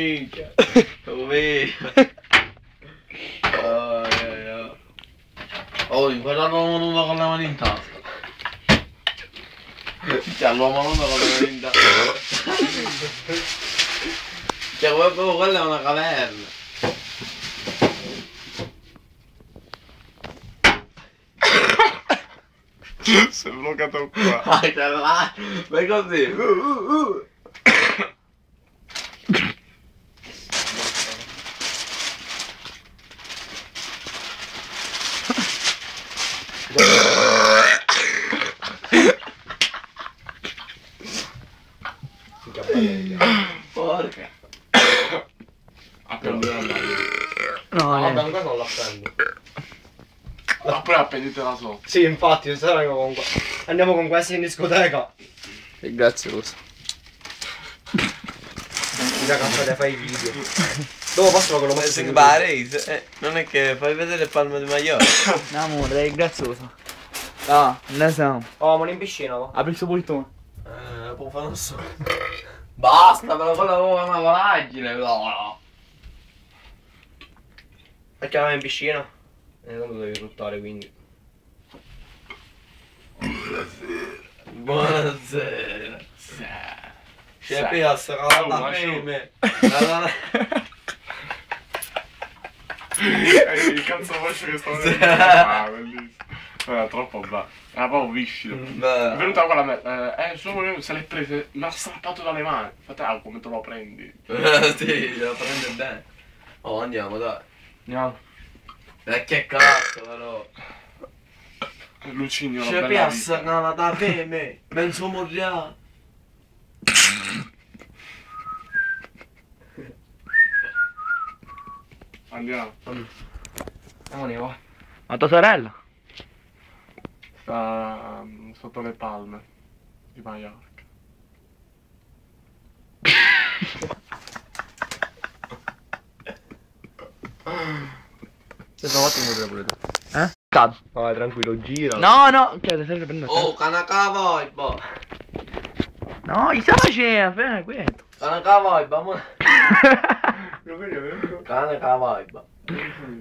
minchia. Lo vedi. Oh, in quella l'uomo nudo con le mani in tasca. Cioè, l'uomo nudo con le mani in tasca. Cioè, proprio quella è una caverna. Si è bloccato qua. Vai, c'è là. Vai così. Porca. Appendi la mano. No, Vabbè, ancora non la prendi. Ma poi appenditela sotto. Sì, infatti, andiamo con questa in discoteca. è grazioso. Mi sa che fai i video. Dopo passo quello messo Se in Barese, non è che fai vedere il palmo di Maiorca. No, amore, è grazioso. Ah, ne siamo. Oh, ma in piscina va. Apri il suo poltone. Può fare un so. Basta, però quella è una voragine. No. Perché vai in piscina? Non lo devi ruttare quindi. Buonasera. C'è piazza con la fame. Il cazzo voce che stavo vedendo. Ah, bellissimo. Era troppo bravo. Era proprio viscido. È venuta quella me. Solo se l'è presa. Mi ha strappato dalle mani. Infatti, come te lo prendi? Sì, lo prende bene. Oh, andiamo, dai. Andiamo. Che cazzo, però. Lucinio, C'è piazza con la fame. Penso morriamo. Andiamo. Andiamo, va. Ma tua sorella? Sta sotto le palme di Maiorca. Aspetta un attimo pure tu. Cado. Vai, tranquillo, gira. No, no, cioè, stai prendendo. Oh, canacava, boh. No, gli sta facendo, fermo quieto. Canacava, mo. Cane con la barba.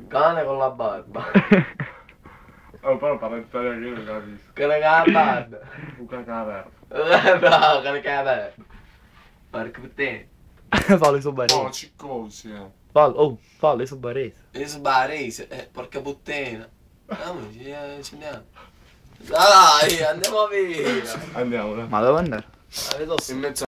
Cane con la barba. Oh, però parla in italiano io non capisco. Cane con la barba. Un cacaverno. Bravo, cane con la barba. Porca puttana. Fallo i suo Oh, barese. ciccosi, Fallo i suo barese. Io sono barese, porca puttana. Ci andiamo. Dai, andiamo via. Andiamo, dai. Ma dove andare? Vedo In mezzo